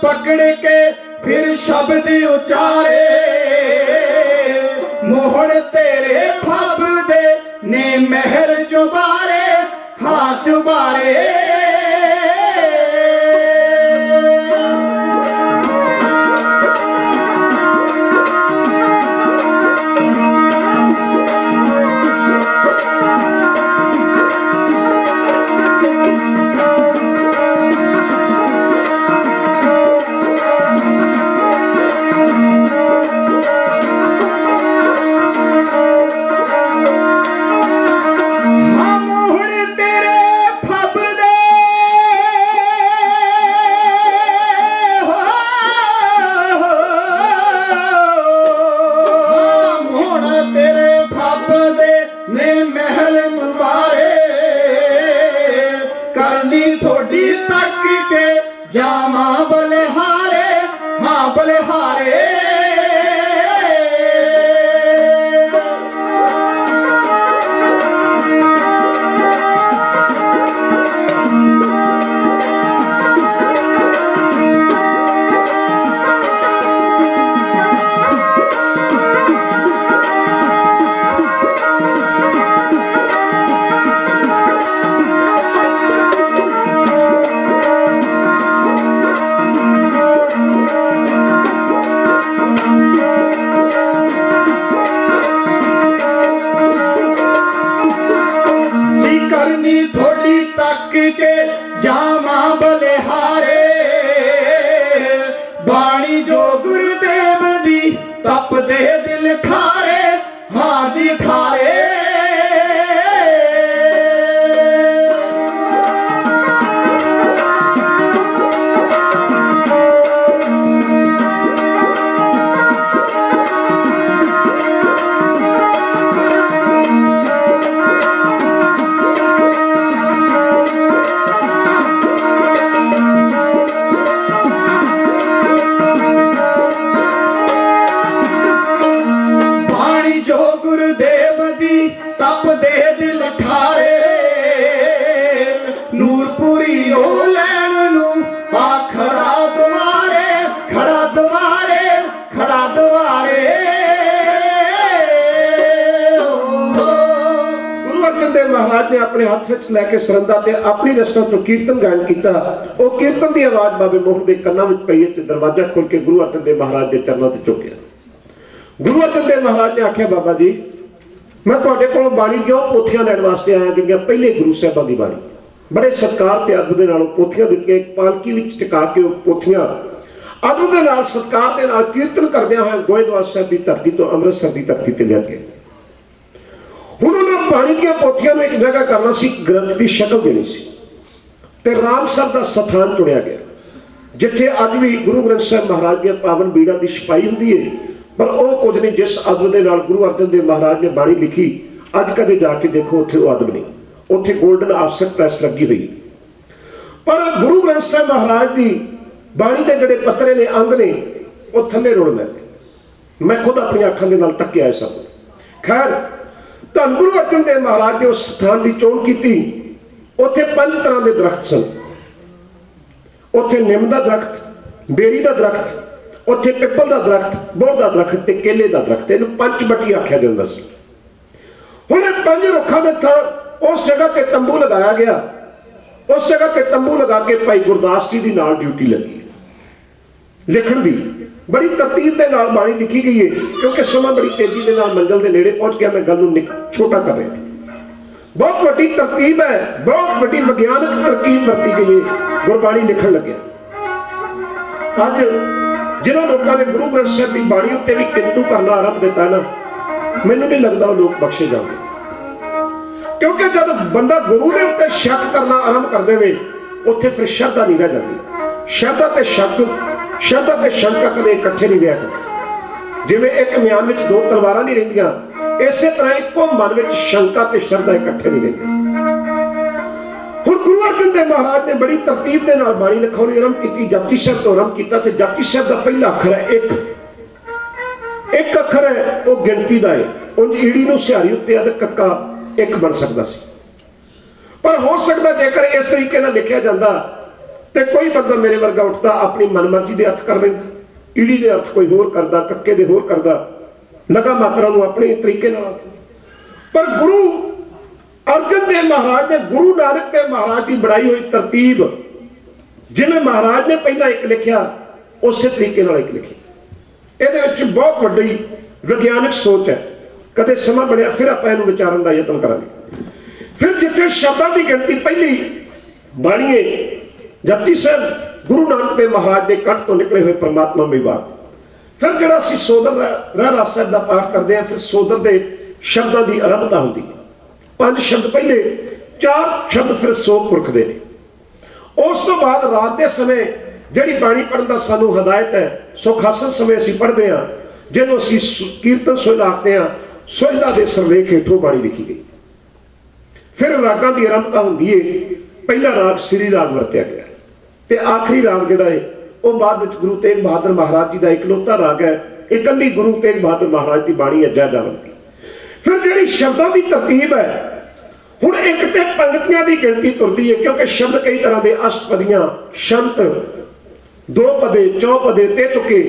Speaker 2: पकड़ के फिर शब्द उचारे मोहन तेरे फब दे ने महर चुबारे हाँ चुबारे थोड़ी तक के जामा बलिहारे हाँ बलिहारे थोड़ी तक के जामा बलिहारे बाणी जो गुरुदेव दी तप दे दिल खारे हाँ जी खारे तप दे दिल ठारे नूरपुरी ओ लैन नू आ खड़ा दुआरे खड़ा दुआरे खड़ा दुआरे
Speaker 1: गुरु अर्जन देव महाराज ने अपने हाथ विच लैके सरंदा ते अपनी रचना तो कीर्तन गायन किया। वो कीर्तन की आवाज बाबे मोहन के कन्ना विच पई ते दरवाजा खोल के गुरु अर्जन देव महाराज के चरणों ते झुकिया। गुरु अर्जन देव महाराज ने आख्या बाबा जी मैं तुहाडे कोलों बाणी दी पोथियां लैण वास्ते आया जिहड़ियां पहले गुरु साहिबां दी बाणी बड़े सत्कार ते अदब दे नाल पोथियां दित्तियां एक पालकी विच टिका के पोथियां अदब दे नाल सत्कार दे नाल कीर्तन करदियां होए गोइंदवाल साहिब दी धरती तो अमृतसर दी धरती ते लिया के हुण उन्हां बाणी दी पोथियां नूं एक जगह करना सी ग्रंथ दी शक्ल देनी सी ते रामसर दा स्थान चुनिया गया जिथे अज भी गुरु ग्रंथ साहिब महाराज दी पावन बीड़ा दी छपाई हुंदी है पर वह कुछ नहीं जिस अदब के नाल गुरु अर्जन देव महाराज ने बाणी लिखी अज कदे जाके देखो उत्थे वो अदब नहीं उत्थे गोल्डन ऑफसेट प्रेस लगी हुई पर गुरु ग्रंथ साहिब महाराज की बाणी के जिहड़े पत्रे ने अंग ने वो थले रुड़ लैंदे मैं खुद अपनी अखां दे नाल तक्किया सब खैर धन गुरु अर्जन देव महाराज ने उस स्थान की चोण की उत्थे 5 तरह के दरख्त सन ਉੱਥੇ ਨਿੰਮ ਦਾ ਦਰਖਤ, ਬੇਰੀ ਦਾ ਦਰਖਤ, ਉੱਥੇ ਪਿੱਪਲ ਦਾ ਦਰਖਤ, ਬੋਹੜ ਦਾ ਦਰਖਤ ਤੇ ਕੇਲੇ ਦਾ ਦਰਖਤ। ਇਹਨੂੰ ਪੰਚਵਟੀ ਆਖਿਆ ਜਾਂਦਾ ਸੀ। ਹੁਣ ਇਹ 5 ਰੁੱਖਾਂ ਦੇ ਥਾਂ ਉਸ ਜਗ੍ਹਾ ਤੇ ਤੰਬੂ ਲਗਾਇਆ ਗਿਆ। ਉਸ ਜਗ੍ਹਾ ਤੇ ਤੰਬੂ ਲਗਾ ਕੇ ਭਾਈ ਗੁਰਦਾਸ ਜੀ ਦੀ ਨਾਲ ਡਿਊਟੀ ਲੱਗੀ ਲਿਖਣ ਦੀ। ਬੜੀ ਤਰਤੀਬ ਦੇ ਨਾਲ ਬਾਣੀ ਲਿਖੀ ਗਈ ਹੈ, ਕਿਉਂਕਿ ਸਮਾਂ ਬੜੀ ਤੇਜ਼ੀ ਦੇ ਨਾਲ ਮੰਜ਼ਿਲ ਦੇ ਨੇੜੇ ਪਹੁੰਚ ਗਿਆ। ਮੈਂ ਗੱਲ ਨੂੰ ਛੋਟਾ ਕਰ ਰਿਹਾ। ਬਹੁਤ ਵੱਡੀ ਤਰਤੀਬ ਹੈ, ਬਹੁਤ ਵੱਡੀ ਵਿਗਿਆਨਕ ਤਰਕੀਬ ਵਰਤੀ ਗਈ ਹੈ ਗੁਰਬਾਣੀ ਲਿਖਣ ਲੱਗਿਆ। ਅੱਜ ਜਿਨ੍ਹਾਂ ਲੋਕਾਂ ਨੇ ਗੁਰੂ ਗ੍ਰੰਥ ਸਾਹਿਬ ਦੀ ਬਾਣੀ ਉੱਤੇ ਵੀ ਕਿੰਤੂ ਕਰਨਾ ਆਰੰਭ ਦਿੱਤਾ ਨਾ, ਮੈਨੂੰ ਨਹੀਂ ਲੱਗਦਾ ਉਹ ਲੋਕ ਬਖਸ਼ੇ ਜਾਣਗੇ। ਕਿਉਂਕਿ ਜਦ ਬੰਦਾ ਗੁਰੂ ਦੇ ਉੱਤੇ ਸ਼ੱਕ ਕਰਨਾ ਆਰੰਭ ਕਰ ਦੇਵੇ, ਉੱਥੇ ਫਿਰ ਸ਼ਰਧਾ ਨਹੀਂ ਰਹਿ ਜਾਂਦੀ। ਸ਼ਰਧਾ ਤੇ ਸ਼ੱਕ, ਸ਼ਰਧਾ ਤੇ ਸ਼ੰਕਾ ਕਦੇ ਇਕੱਠੇ ਨਹੀਂ ਰਿਹਾ ਕਰਦੇ। ਜਿਵੇਂ ਇੱਕ ਮਿਆਨ ਵਿੱਚ 2 ਤਲਵਾਰਾਂ ਨਹੀਂ ਰਹਿੰਦੀਆਂ, ਇਸੇ ਤਰ੍ਹਾਂ ਇੱਕੋ ਮਨ ਵਿੱਚ ਸ਼ੰਕਾ ਤੇ ਸ਼ਰਧਾ ਇਕੱਠੇ ਨਹੀਂ ਰਹਿੰਦੀਆਂ। ਹੁਣ ਗੁਰੂ ਅਰਜਨ ਦੇਵ ਮਹਾਰਾਜ ਨੇ ਬੜੀ ਤਰਤੀਬ ਦੇ ਨਾਲ ਬਾਣੀ ਲਿਖਾਉਣੀ ਆਰੰਭ ਕੀਤੀ। ਜਪਜੀ ਸਾਹਿਬ ਤੋਂ ਆਰੰਭ ਕੀਤਾ ਤੇ ਜਪਜੀ ਸਾਹਿਬ ਦਾ ਪਹਿਲਾ ਅੱਖਰ ਹੈ ਇੱਕ। ਇੱਕ ਅੱਖਰ ਹੈ ਉਹ ਗਿਣਤੀ ਦਾ ਹੈ। ਉਂਝ ਈੜੀ ਨੂੰ ਸਿਹਾਰੀ ਉੱਤੇ ਅਦ ਕੱਕਾ ਇੱਕ ਬਣ ਸਕਦਾ ਸੀ, ਪਰ ਹੋ ਸਕਦਾ ਜੇਕਰ ਇਸ ਤਰੀਕੇ ਨਾਲ ਲਿਖਿਆ ਜਾਂਦਾ ਤੇ ਕੋਈ ਬੰਦਾ ਮੇਰੇ ਵਰਗਾ ਉੱਠਦਾ ਆਪਣੀ ਮਨਮਰਜ਼ੀ ਦੇ ਅਰਥ ਕਰ ਲੈਂਦਾ। ਈੜੀ ਦੇ ਅਰਥ ਕੋਈ ਹੋਰ ਕਰਦਾ, ਕੱਕੇ ਦੇ ਹੋਰ ਕਰਦਾ, ਲਗਾ ਮਾਤਰਾ ਨੂੰ ਆਪਣੇ ਤਰੀਕੇ ਨਾਲ। ਪਰ ਗੁਰੂ ਅਰਜਨ ਦੇਵ ਮਹਾਰਾਜ ਨੇ ਗੁਰੂ ਨਾਨਕ ਦੇਵ ਮਹਾਰਾਜ ਦੀ ਬਣਾਈ ਹੋਈ ਤਰਤੀਬ, ਜਿਵੇਂ ਮਹਾਰਾਜ ਨੇ ਪਹਿਲਾਂ ਇੱਕ ਲਿਖਿਆ ਉਸੇ ਤਰੀਕੇ ਨਾਲ ਇੱਕ ਲਿਖੀ। ਇਹਦੇ ਵਿੱਚ ਬਹੁਤ ਵੱਡੀ ਵਿਗਿਆਨਕ ਸੋਚ ਹੈ। ਕਦੇ ਸਮਾਂ ਬਣਿਆ ਫਿਰ ਆਪਾਂ ਇਹਨੂੰ ਵਿਚਾਰਨ ਦਾ ਯਤਨ ਕਰਾਂਗੇ। ਫਿਰ ਜਿੱਥੇ ਸ਼ਬਦਾਂ ਦੀ ਗਿਣਤੀ ਪਹਿਲੀ ਬਾਣੀਏ ਜਪਜੀ ਸਾਹਿਬ ਗੁਰੂ ਨਾਨਕ ਦੇਵ ਮਹਾਰਾਜ ਦੇ ਕੰਠ ਤੋਂ ਨਿਕਲੇ ਹੋਏ ਪਰਮਾਤਮਾ ਵਿਭਾਗ। ਫਿਰ ਜਿਹੜਾ ਅਸੀਂ ਸੋਦਰ ਰਹਿਰਾਸ ਸਾਹਿਬ ਦਾ ਪਾਠ ਕਰਦੇ ਹਾਂ, ਫਿਰ ਸੋਦਰ ਦੇ ਸ਼ਬਦਾਂ ਦੀ ਆਰੰਭਤਾ ਹੁੰਦੀ ਹੈ। 5 ਸ਼ਬਦ ਪਹਿਲੇ, 4 ਸ਼ਬਦ ਫਿਰ ਸੋ ਪੁਰਖ ਦੇ ਨੇ। ਉਸ ਤੋਂ ਬਾਅਦ ਰਾਤ ਦੇ ਸਮੇਂ ਜਿਹੜੀ ਬਾਣੀ ਪੜ੍ਹਨ ਦਾ ਸਾਨੂੰ ਹਦਾਇਤ ਹੈ, ਸੁਖਾਸਨ ਸਮੇਂ ਅਸੀਂ ਪੜ੍ਹਦੇ ਹਾਂ, ਜਿਹਨੂੰ ਅਸੀਂ ਕੀਰਤਨ ਸੋਹਿਲਾ ਆਖਦੇ ਹਾਂ। ਸੋਹਿਲਾ ਦੇ ਸਰਲੇਖ ਹੇਠੋਂ ਬਾਣੀ ਲਿਖੀ ਗਈ। ਫਿਰ ਰਾਗਾਂ ਦੀ ਆਰੰਭਤਾ ਹੁੰਦੀ ਹੈ। ਪਹਿਲਾ ਰਾਗ ਸ੍ਰੀ ਰਾਗ ਵਰਤਿਆ ਗਿਆ ਤੇ ਆਖਰੀ ਰਾਗ ਜਿਹੜਾ ਹੈ ਉਹ ਬਾਅਦ ਵਿੱਚ ਗੁਰੂ ਤੇਗ ਬਹਾਦਰ ਮਹਾਰਾਜ ਜੀ ਦਾ ਇਕਲੌਤਾ ਰਾਗ ਹੈ। ਇਕੱਲੀ ਗੁਰੂ ਤੇਗ ਬਹਾਦਰ ਮਹਾਰਾਜ ਦੀ ਬਾਣੀ ਹੈ ਜੈ ਜਵੰਤੀ। ਫਿਰ ਜਿਹੜੀ ਸ਼ਬਦਾਂ ਦੀ ਤਰਤੀਬ ਹੈ, ਹੁਣ ਇੱਕ ਤੇ ਪੰਗਤੀਆਂ ਦੀ ਗਿਣਤੀ ਤੁਰਦੀ ਹੈ, ਕਿਉਂਕਿ ਸ਼ਬਦ ਕਈ ਤਰ੍ਹਾਂ ਦੇ, ਅਸ਼ਟਪਦੀਆਂ, ਸ਼ੰਤ, 2 ਪਦੇ, 4 ਪਦੇ, ਤੇ ਤੁਕੇ,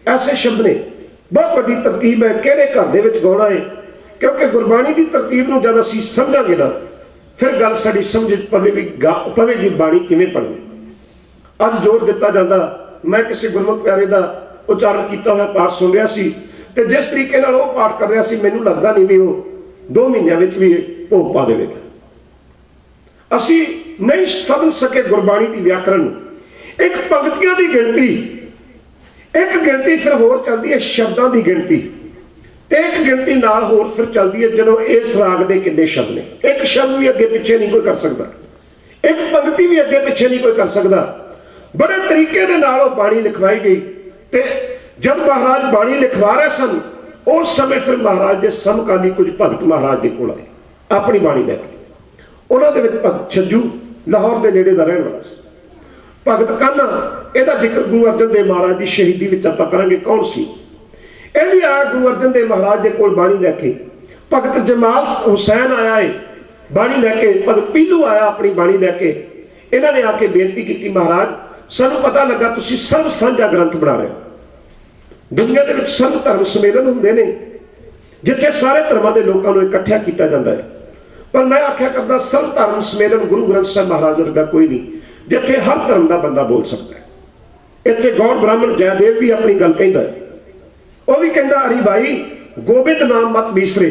Speaker 1: ਐਸੇ ਸ਼ਬਦ ਨੇ। ਬਹੁਤ ਵੱਡੀ ਤਰਤੀਬ ਹੈ ਕਿਹੜੇ ਘਰ ਦੇ ਵਿੱਚ ਗਾਉਣਾ ਹੈ, ਕਿਉਂਕਿ ਗੁਰਬਾਣੀ ਦੀ ਤਰਤੀਬ ਨੂੰ ਜਦ ਅਸੀਂ ਸਮਝਾਂਗੇ ਨਾ, ਫਿਰ ਗੱਲ ਸਾਡੀ ਸਮਝ ਪਵੇਗੀ ਬਾਣੀ ਕਿਵੇਂ ਪੜ੍ਹਨੀ। ਅੱਜ ਜ਼ੋਰ ਦਿੱਤਾ ਜਾਂਦਾ, ਮੈਂ ਕਿਸੇ ਗੁਰਮੁਖ ਪਿਆਰੇ ਦਾ ਉਚਾਰਨ ਕੀਤਾ ਹੋਇਆ ਪਾਠ ਸੁਣ ਰਿਹਾ ਸੀ ਤੇ ਜਿਸ ਤਰੀਕੇ ਨਾਲ ਉਹ ਪਾਠ ਕਰ ਰਿਹਾ ਸੀ, ਮੈਨੂੰ ਲੱਗਦਾ ਨਹੀਂ ਵੀ ਉਹ 2 ਮਹੀਨਿਆਂ ਵਿੱਚ ਵੀ ਭੋਗ ਪਾ ਦੇਵੇਗਾ। ਅਸੀਂ ਨਹੀਂ ਸਮਝ ਸਕੇ ਗੁਰਬਾਣੀ ਦੀ ਵਿਆਕਰਣ। ਇੱਕ ਪੰਗਤੀਆਂ ਦੀ ਗਿਣਤੀ, ਇੱਕ ਗਿਣਤੀ ਫਿਰ ਹੋਰ ਚੱਲਦੀ ਹੈ ਸ਼ਬਦਾਂ ਦੀ ਗਿਣਤੀ, ਤੇ ਇੱਕ ਗਿਣਤੀ ਨਾਲ ਹੋਰ ਫਿਰ ਚੱਲਦੀ ਹੈ ਜਦੋਂ ਇਸ ਰਾਗ ਦੇ ਕਿੰਨੇ ਸ਼ਬਦ ਨੇ। ਇੱਕ ਸ਼ਬਦ ਵੀ ਅੱਗੇ ਪਿੱਛੇ ਨਹੀਂ ਕੋਈ ਕਰ ਸਕਦਾ, ਇੱਕ ਪੰਗਤੀ ਵੀ ਅੱਗੇ ਪਿੱਛੇ ਨਹੀਂ ਕੋਈ ਕਰ ਸਕਦਾ। ਬੜੇ ਤਰੀਕੇ ਦੇ ਨਾਲ ਉਹ ਬਾਣੀ ਲਿਖਵਾਈ ਗਈ। ਤੇ ਜਦ ਮਹਾਰਾਜ ਬਾਣੀ ਲਿਖਵਾ ਰਹੇ ਸਨ, ਉਸ ਸਮੇਂ ਫਿਰ ਮਹਾਰਾਜ ਦੇ ਸਮਕਾਲੀ ਕੁਝ ਭਗਤ ਮਹਾਰਾਜ ਦੇ ਕੋਲ ਆਏ ਆਪਣੀ ਬਾਣੀ ਲੈ ਕੇ। ਉਹਨਾਂ ਦੇ ਵਿੱਚ ਭਗਤ ਛੱਜੂ ਲਾਹੌਰ ਦੇ ਨੇੜੇ ਦਾ ਰਹਿਣ ਵਾਲਾ ਸੀ। ਭਗਤ ਕਾਨਾ, ਇਹਦਾ ਜ਼ਿਕਰ ਗੁਰੂ ਅਰਜਨ ਦੇਵ ਮਹਾਰਾਜ ਦੀ ਸ਼ਹੀਦੀ ਵਿੱਚ ਆਪਾਂ ਕਰਾਂਗੇ। ਕੌਣ ਸੀ ਇਹ? ਵੀ ਆਇਆ ਗੁਰੂ ਅਰਜਨ ਦੇਵ ਮਹਾਰਾਜ ਦੇ ਕੋਲ ਬਾਣੀ ਲੈ ਕੇ। ਭਗਤ ਜਮਾਲ ਹੁਸੈਨ ਆਇਆ ਹੈ ਬਾਣੀ ਲੈ ਕੇ। ਭਗਤ ਪੀਲੂ ਆਇਆ ਆਪਣੀ ਬਾਣੀ ਲੈ ਕੇ। ਇਹਨਾਂ ਨੇ ਆ ਕੇ ਬੇਨਤੀ ਕੀਤੀ, ਮਹਾਰਾਜ ਸਾਨੂੰ ਪਤਾ ਲੱਗਾ ਤੁਸੀਂ ਸਰਬ ਸਾਂਝਾ ਗ੍ਰੰਥ ਬਣਾ ਰਹੇ ਹੋ। ਦੁਨੀਆ ਦੇ ਵਿੱਚ ਸਰਬ ਧਰਮ ਸੰਮੇਲਨ ਹੁੰਦੇ ਨੇ ਜਿੱਥੇ ਸਾਰੇ ਧਰਮਾਂ ਦੇ ਲੋਕਾਂ ਨੂੰ ਇਕੱਠਿਆ ਕੀਤਾ ਜਾਂਦਾ ਹੈ, ਪਰ ਮੈਂ ਆਖਿਆ ਕਰਦਾ ਸਰਬ ਧਰਮ ਸੰਮੇਲਨ ਗੁਰੂ ਗ੍ਰੰਥ ਸਾਹਿਬ ਮਹਾਰਾਜ ਵਰਗਾ ਕੋਈ ਨਹੀਂ, ਜਿੱਥੇ ਹਰ ਧਰਮ ਦਾ ਬੰਦਾ ਬੋਲ ਸਕਦਾ ਹੈ। ਇੱਥੇ ਗੌੜ ਬ੍ਰਾਹਮਣ ਜੈਦੇਵ ਵੀ ਆਪਣੀ ਗੱਲ ਕਹਿੰਦਾ ਹੈ। ਉਹ ਵੀ ਕਹਿੰਦਾ, ਅਰੀ ਭਾਈ ਗੋਬਿੰਦ ਨਾਮ ਮਤ ਬੀਸਰੇ।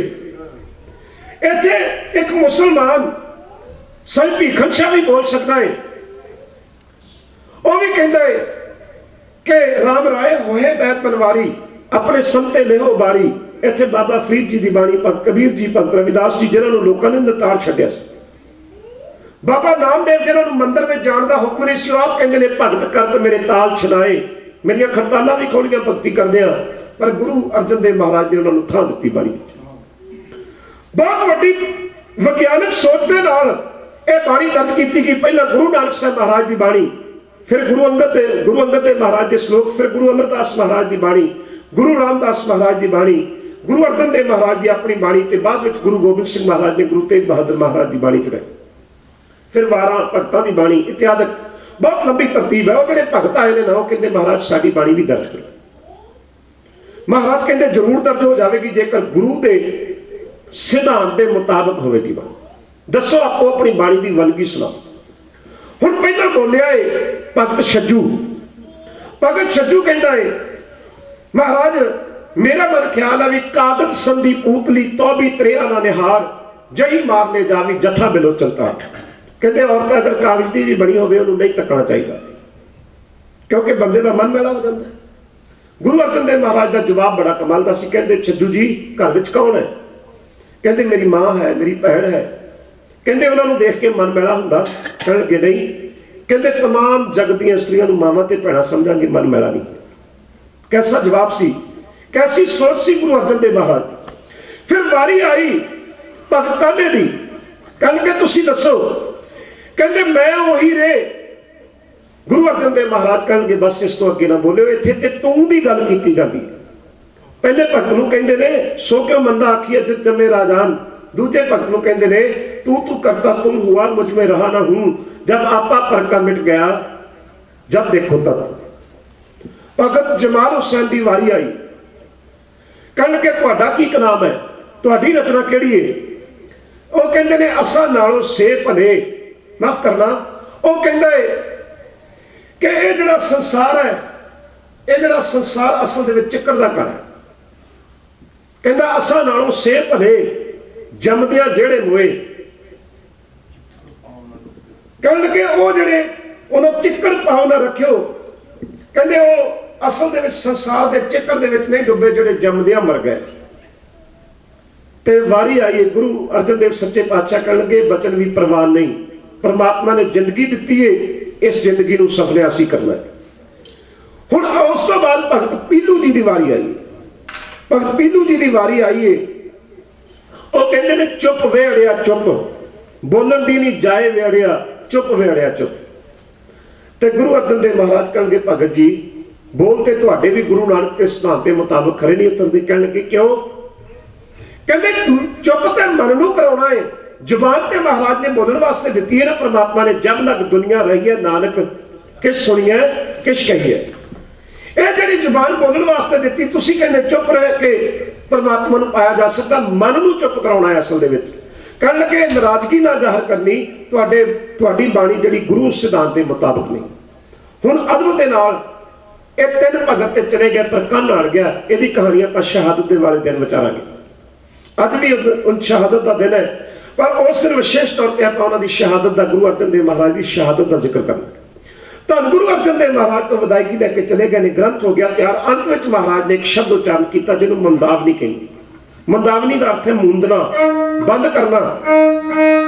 Speaker 1: ਇੱਥੇ ਇੱਕ ਮੁਸਲਮਾਨ ਸਾਈਂ ਭੀਖਨ ਸ਼ਾਹ ਵੀ ਬੋਲ ਸਕਦਾ ਹੈ। ਉਹ ਵੀ ਕਹਿੰਦਾ ਹੈ ਕਿ ਰਾਮ ਰਾਏ ਹੋਏ ਬੈਤ ਬਨਵਾਰੀ, ਆਪਣੇ ਸੰਤੇ ਲਿਹੋ ਬਾਰੀ। ਇੱਥੇ ਬਾਬਾ ਫਰੀਦ ਜੀ ਦੀ ਬਾਣੀ, ਭਗਤ ਕਬੀਰ ਜੀ, ਭਗਤ ਰਵਿਦਾਸ ਜੀ, ਜਿਨ੍ਹਾਂ ਨੂੰ ਲੋਕਾਂ ਨੇ ਨਤਾਲ ਛੱਡਿਆ ਸੀ। ਬਾਬਾ ਨਾਮਦੇਵ ਜਿਨ੍ਹਾਂ ਨੂੰ ਮੰਦਿਰ ਵਿੱਚ ਜਾਣ ਦਾ ਹੁਕਮ ਨਹੀਂ ਸੀ, ਉਹ ਆਪ ਕਹਿੰਦੇ ਨੇ ਭਗਤ ਕਰਤ ਮੇਰੇ ਤਾਲ ਛਡਾਏ, ਮੇਰੀਆਂ ਖੜਤਾਲਾਂ ਵੀ ਖੋਲੀਆਂ ਭਗਤੀ ਕਰਦਿਆਂ। ਪਰ ਗੁਰੂ ਅਰਜਨ ਦੇਵ ਮਹਾਰਾਜ ਨੇ ਉਹਨਾਂ ਨੂੰ ਥਾਂ ਦਿੱਤੀ ਬਾਣੀ ਵਿੱਚ। ਬਹੁਤ ਵੱਡੀ ਵਿਗਿਆਨਕ ਸੋਚ ਦੇ ਨਾਲ ਇਹ ਬਾਣੀ ਦਰਜ ਕੀਤੀ ਗਈ। ਪਹਿਲਾਂ ਗੁਰੂ ਨਾਨਕ ਸਾਹਿਬ ਮਹਾਰਾਜ ਦੀ ਬਾਣੀ, ਫਿਰ ਗੁਰੂ ਅੰਗਦ ਦੇਵ ਮਹਾਰਾਜ ਦੇ ਸ਼ਲੋਕ, ਫਿਰ ਗੁਰੂ ਅਮਰਦਾਸ ਮਹਾਰਾਜ ਦੀ ਬਾਣੀ, ਗੁਰੂ ਰਾਮਦਾਸ ਮਹਾਰਾਜ ਦੀ ਬਾਣੀ, ਗੁਰੂ ਅਰਜਨ ਦੇਵ ਮਹਾਰਾਜ ਦੀ ਆਪਣੀ ਬਾਣੀ, ਤੇ ਬਾਅਦ ਵਿੱਚ ਗੁਰੂ ਗੋਬਿੰਦ ਸਿੰਘ ਮਹਾਰਾਜ ਨੇ ਗੁਰੂ ਤੇਗ ਬਹਾਦਰ ਮਹਾਰਾਜ ਦੀ ਬਾਣੀ ਚ ਰਹੇ। ਫਿਰ ਵਾਰਾਂ ਭਗਤਾਂ ਦੀ ਬਾਣੀ ਇਤਿਆਦਿਕ बहुत लंबी तरतीब है। वो ਜਿਹੜੇ ਭਗਤ ਆਏ ਨੇ ਨਾ ਉਹ ਕਹਿੰਦੇ ਮਹਾਰਾਜ ਸਾਡੀ ਬਾਣੀ ਵੀ ਦਰਜ ਕਰੋ। ਮਹਾਰਾਜ ਕਹਿੰਦੇ ਜ਼ਰੂਰ ਦਰਜ ਹੋ ਜਾਵੇਗੀ ਜੇਕਰ ਗੁਰੂ ਦੇ ਸਿਧਾਂਤ ਦੇ ਮੁਤਾਬਕ ਹੋਵੇਗੀ ਬਾਣੀ। ਦੱਸੋ ਆਪੋ ਆਪਣੀ ਬਾਣੀ ਦੀ ਵੰਨਗੀ ਸੁਣਾਓ। ਹੁਣ ਪਹਿਲਾਂ ਬੋਲਿਆ ਏ ਭਗਤ ਛੱਜੂ। ਭਗਤ ਛੱਜੂ ਕਹਿੰਦਾ ਏ ਮਹਾਰਾਜ मेरा मन ख्याल है भी कागज संधि पूतली तो भी त्रिया ना निहार जही मारने जावी जथा बिलो चलता। कहते औरत अगर कागज की भी बनी होवे उन्हें नहीं तकना चाहिए क्योंकि बंदे का मन मैला हो जाता है। गुरु अर्जन देव महाराज का जवाब बड़ा कमाल का सी। कहते छज्जू जी घर विच कौन है? कहते मेरी मां है, मेरी भैन है। कहते उन्होंने देख के मन मैला हुंदा? कहण लगे नहीं। कहते तमाम जग दी स्त्रियां नूं मावां ते भैणां समझांगे मन मैला नहीं। कैसा जवाब सी, कैसी सोच सी गुरु अर्जन देव महाराज। फिर वारी आई भगत कान्हे दी। कह के तुसी दसो। कहते मैं वही रे। गुरु अर्जन देव महाराज कहणगे बस इस तो अगे ना बोलियो, इत्थे ते तू दी गल कीती जांदी। पहले भगत नूं कहंदे ने सो क्यों मंदा आखिए जित जमे राजान। दूजे भगत नूं कहंदे ने तू तू करता तुम हुआ मुझ में रहा ना हूं, जब आपा परका मिट गया जब देखो तब। भगत जमाल हुसैन दी वारी आई। कहण के तुहाडा की कलाम है, तुहाडी रचना किहड़ी है? वो कहंदे ने असां नालों से भले। माफ करना, वो कहंदा है कि ये जिहड़ा संसार है, ये जिहड़ा संसार असल दे विच चिक्कड़ दा घर है। कहंदा असां नालों से भले जमदियां जेड़े मोए। कहण लगे वो जिहड़े उन्होंने चिक्कड़ पाओ ना रखियो। कहंदे वो असल दे विच संसार दे चिक्कड़ दे विच नहीं डुबे जिहड़े जमदियां मर गए। ते वारी आई गुरु अर्जन देव सच्चे पातशाह कहण लगे बचन भी प्रवान नहीं। परमात्मा ने जिंदगी दित्ती है, इस जिंदगी नूं सफलियासी करना है। हुण उस तो बाद भगत पीलू जी दी वारी आई। भगत पीलू जी दी वारी आई है। वो कहंदे ने चुप वेड़िया चुप, बोलन दी नहीं जाए वेड़िया चुप, वेड़िया चुप। ते गुरु अर्जन देव महाराज कहणगे भगत जी बोलते तुहाडे भी गुरु नानक के सिद्धांत के मुताबिक खरे नहीं उतरदे। कहण लगे क्यों? कहंदे चुप ते मन नूं कराउणा है। जुबान ते महाराज ने बोलण वास्ते दित्ती है ना परमात्मा ने। जब लग दुनिया रही है नानक किस सुनिए किस कहिए। ये जिहड़ी जुबान बोलण वास्ते दित्ती, तुसीं कहंदे चुप रह के परमात्मा नूं पाया जा सकदा। मन नूं चुप कराउणा है असल दे विच। कहण लगे नाराजगी ना जाहिर करनी, तुहाडी बाणी जिहड़ी गुरु सिद्धांत के मुताबिक नहीं। हुण अदब दे नाल ये तीन भगत चले गए पर कन अड़ गया। यदि कहानी आप शहादत के वाले दिन विचारांगे। अज भी उन शहादत का दिन है, पर उस दिन विशेष तौर पर आप उन्होंने शहादत का गुरु अर्जन देव महाराज की शहादत का जिक्र करना। धन गुरु अर्जन देव महाराज तो विदायगी लैके चले गए ने। ग्रंथ हो गया तैयार। अंत में महाराज ने एक शब्द उच्चारण किया जिन्होंने मंदावनी कही। मंदावनी का अर्थ है मूंदना, बंद करना।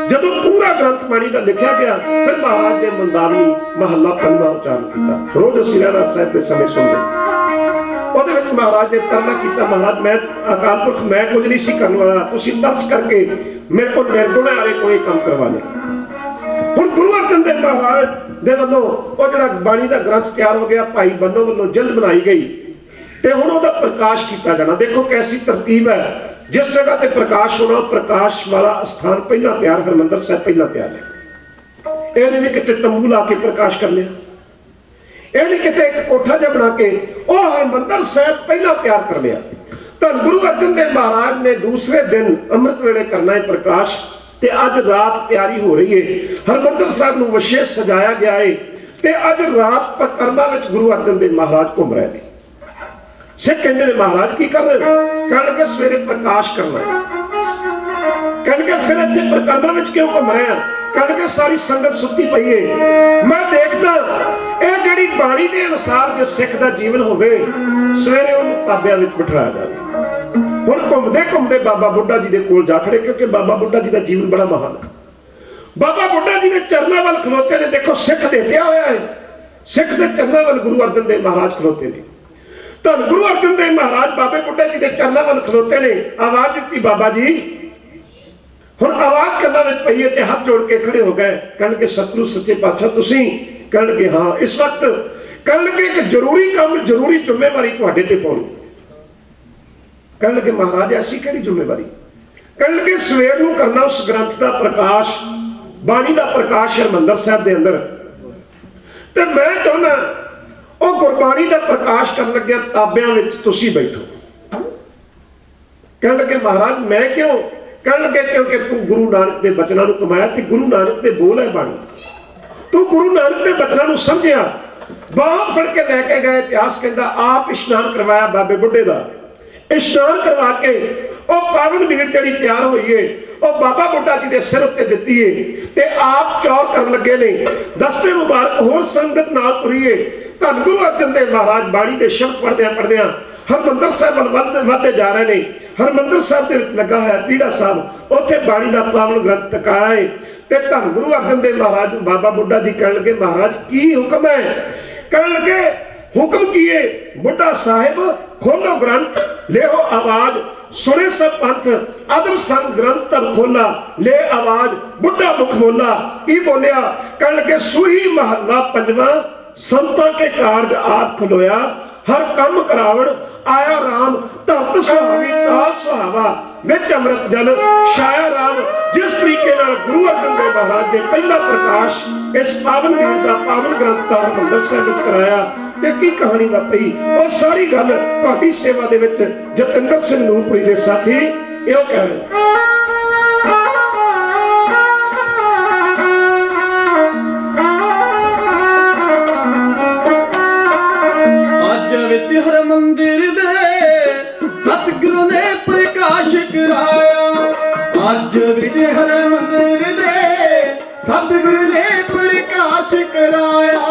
Speaker 1: जदों पूरा ग्रंथ बाणी का लिखा गया फिर महाराज ने मंदावनी महला पंजा उच्चारण किया। रोज असीं रहरास साहिब के समय सुनते। ਉਹਦੇ ਵਿੱਚ महाराज ने तरला किया महाराज मैं अकाल पुरख मैं कुछ नहीं सी करने वाला, तुसीं तरस करके मेरे को निर्गुण वाले कोई काम करवा ले। हुण गुरु अर्जन देव महाराज दे वल्लों ਉਹ ਜਿਹੜਾ ਬਾਣੀ ਦਾ ग्रंथ तैयार हो गया, भाई बन्नों वल्लों जिल्द बनाई गई ते हुण ਉਹਦਾ प्रकाश किया जाना। देखो कैसी तरतीब है। जिस जगह ते प्रकाश होना प्रकाश वाला स्थान पहला तैयार, हरमंदर साहब पहला तैयार है। ये नहीं कितने तंबू ला के प्रकाश कर लिया, ये नहीं कितने एक कोठा जिहा बना के वो हरमंदर साहब पहला तैयार कर लिया। धन गुरु अर्जन देव महाराज ने दूसरे दिन अमृत वेले करना है प्रकाश, ते अज रात तैयारी हो रही है। हरमंदर साहब नूं विशेष सजाया गया है ते अज रात परिक्रमा विच गुरु अर्जन देव महाराज घूम रहे हैं। सिख कहते हैं महाराज की कर रहे हो? कहण लगे सवेरे प्रकाश करना है। कहण लगे फिर इत्थे परिक्रमा विच क्यों घूम रहे हैं? कहण लगे सारी संगत सुत्ती पई है, मैं देखदा ਇਹ ਜਿਹੜੀ ਬਾਣੀ ਦੇ ਅਨੁਸਾਰ ਜੇ ਸਿੱਖ ਦਾ ਜੀਵਨ ਹੋਵੇ ਸਵੇਰੇ ਉਹਨੂੰ ਤਾਬਿਆਂ ਵਿੱਚ ਬਿਠਾਇਆ ਜਾਵੇ। ਹੁਣ ਘੁੰਮਦੇ ਘੁੰਮਦੇ ਬਾਬਾ ਬੁੱਢਾ ਜੀ ਦੇ ਕੋਲ ਜਾ ਖੜੇ, ਕਿਉਂਕਿ ਬਾਬਾ ਬੁੱਢਾ ਜੀ ਦਾ ਜੀਵਨ ਬੜਾ ਮਹਾਨ ਹੈ। ਬਾਬਾ ਬੁੱਢਾ ਜੀ ਦੇ ਚਰਨਾਂ ਵੱਲ ਖਲੋਤੇ ਨੇ। ਦੇਖੋ ਸਿੱਖ ਲੇਟਿਆ ਹੋਇਆ ਹੈ, ਸਿੱਖ ਦੇ ਚਰਨਾਂ ਵੱਲ ਗੁਰੂ ਅਰਜਨ ਦੇਵ ਮਹਾਰਾਜ ਖਲੋਤੇ ਨੇ। ਧੰਨ ਗੁਰੂ ਅਰਜਨ ਦੇਵ ਮਹਾਰਾਜ ਬਾਬੇ ਬੁੱਢਾ ਜੀ ਦੇ ਚਰਨਾਂ ਵੱਲ ਖਲੋਤੇ ਨੇ। ਆਵਾਜ਼ ਦਿੱਤੀ ਬਾਬਾ ਜੀ। ਹੁਣ ਆਵਾਜ਼ ਕੰਨਾਂ ਵਿੱਚ ਪਈ ਹੈ ਤੇ ਹੱਥ ਜੋੜ ਕੇ ਖੜੇ ਹੋ ਗਏ। ਕਹਿਣਗੇ ਸਤਿਗੁਰੂ ਸੱਚੇ ਪਾਤਸ਼ਾਹ ਤੁਸੀਂ? कहण लगे हाँ इस वक्त। कहण लगे कि जरूरी काम जरूरी जिम्मेवारी तुहाडे ते पाउणी। कहण लगे महाराज ऐसी किहड़ी जिम्मेवारी? कहण लगे सवेर नूं करना उस ग्रंथ का प्रकाश, बाणी का प्रकाश हरमंदर साहब के अंदर। ਤੇ ਮੈਂ ਚਾਹੁੰਦਾ ਉਹ ਗੁਰਬਾਣੀ ਦਾ ਪ੍ਰਕਾਸ਼ ਕਰਨ ਲੱਗਿਆ ਤਾਬਿਆਂ ਵਿੱਚ ਤੁਸੀਂ ਬੈਠੋ। ਕਹਿਣ ਲੱਗੇ ਮਹਾਰਾਜ ਮੈਂ ਕਿਉਂ? ਕਹਿਣ ਲੱਗੇ ਕਿਉਂਕਿ ਤੂੰ ਗੁਰੂ ਨਾਨਕ ਦੇ ਬਚਨਾਂ ਨੂੰ ਕਮਾਇਆ ਤੇ ਗੁਰੂ ਨਾਨਕ ਦੇ ਬੋਲ ਹੈ ਬਾਣੀ। ਤੂੰ ਗੁਰੂ ਨਾਨਕ ਦੇ ਬਚਨਾਂ ਨੂੰ ਸਮਝਿਆ। ਬਾਹ ਫੜ ਕੇ ਲੈ ਕੇ ਗਏ। ਇਤਿਹਾਸ ਕਹਿੰਦਾ ਆਪ ਇਸ਼ਨਾਨ ਕਰਵਾਇਆ ਬਾਬੇ ਬੁੱਢੇ ਦਾ। ਇਸ਼ਨਾਨ ਕਰਵਾ ਕੇ ਉਹ ਪਾਵਨ ਭੀੜ ਜਿਹੜੀ ਤਿਆਰ ਹੋਈ ਏ ਉਹ ਬਾਬਾ ਬੁੱਢਾ ਜੀ ਦੇ ਸਿਰ ਉੱਤੇ ਦਿੱਤੀ ਏ ਤੇ ਆਪ ਚੌਰ ਕਰਨ ਲੱਗੇ ਨੇ। ਦਸਤੇ ਮੁਬਾਰਕ ਹੋਰ ਸੰਗਤ ਨਾਲ ਤੁਰੀਏ। ਧੰਨ ਗੁਰੂ ਅਰਜਨ ਦੇਵ ਮਹਾਰਾਜ ਬਾਣੀ ਦੇ ਸ਼ਬਦ ਪੜ੍ਹਦਿਆਂ ਹਰਮੰਦਰ ਸਾਹਿਬ ਵੱਲ ਵੱਧਦੇ ਜਾ ਰਹੇ ਨੇ। ਹਰਮੰਦਰ ਸਾਹਿਬ ਦੇ ਵਿੱਚ ਲੱਗਾ ਹੋਇਆ ਪੀੜਾ ਸਾਹਿਬ, ਉੱਥੇ ਬਾਣੀ ਦਾ ਪਾਵਨ ਗ੍ਰੰਥ ਟਕਾਇਆ ਏ ਤੇ ਧੰਨ ਗੁਰੂ ਅਰਜਨ ਦੇਵ ਮਹਾਰਾਜ ਨੂੰ ਬਾਬਾ ਬੁੱਢਾ ਜੀ ਕਹਿਣ ਲੱਗੇ ਮਹਾਰਾਜ ਕੀ ਹੁਕਮ ਹੈ? ਕਹਿਣ ਲੱਗੇ ਹੁਕਮ ਕੀ ਏ? ਬੁੱਢਾ ਸਾਹਿਬ ਖੋਲੋ ਗ੍ਰੰਥ ਲਿਓ ਆਵਾਜ਼ ਸੁਣੇ ਸਭ ਪੰਥ ਅਦਰ ਸੰਗ ਗ੍ਰੰਥ ਤਬ ਖੋਲਾ ਲੈ ਆਵਾਜ਼ ਬੁੱਢਾ ਮੁਖ ਬੋਲਾ। ਕੀ ਬੋਲਿਆ? ਕਹਿਣ ਲੱਗੇ ਸੂਹੀ ਮਹੱਲਾ ਪੰਜਵਾਂ ਸੰਤਾਂ ਕੇ ਕਾਰਜ ਆਪ ਖਲੋਇਆ ਹਰ ਕੰਮ ਕਰਾਵਣ ਆਇਆ ਰਾਮ ਧਰਤ ਸੁਹਾਵੀ ਤਾਲ ਸੁਹਾਵਾ ਵਿੱਚ ਅੰਮ੍ਰਿਤ ਜਲ ਛਾਇਆ ਰਾਮ। ਜਿਸ ਤਰੀਕੇ ਨਾਲ ਗੁਰੂ ਅਰਜਨ ਦੇਵ ਮਹਾਰਾਜ ਨੇ ਪਹਿਲਾ ਪ੍ਰਕਾਸ਼ ਇਸ ਪਾਵਨ ਵੀਰ ਦਾ ਪਾਵਨ ਗ੍ਰੰਥ ਦਾ ਹਰਿਮੰਦਰ ਸਾਹਿਬ ਵਿੱਚ ਕਰਾਇਆ ਤੇ ਕੀ ਕਹਾਣੀ ਵਾਪਰੀ ਉਹ ਸਾਰੀ ਗੱਲ ਤੁਹਾਡੀ ਸੇਵਾ ਦੇ ਵਿੱਚ ਜਤਿੰਦਰ ਸਿੰਘ ਨੂਰਪੁਰੀ ਦੇ ਸਾਥੀ ਇਹੋ ਕਹਿ ਰਹੇ।
Speaker 2: ਵਿੱਚ ਹਰਮੰਦਰ ਦੇ ਸਤਿਗੁਰੂ ਨੇ ਪ੍ਰਕਾਸ਼ ਕਰਾਇਆ। ਅੱਜ ਵਿੱਚ ਹਰਮੰਦਰ ਦੇ ਸਤਿਗੁਰੂ ਨੇ ਪ੍ਰਕਾਸ਼ ਕਰਾਇਆ।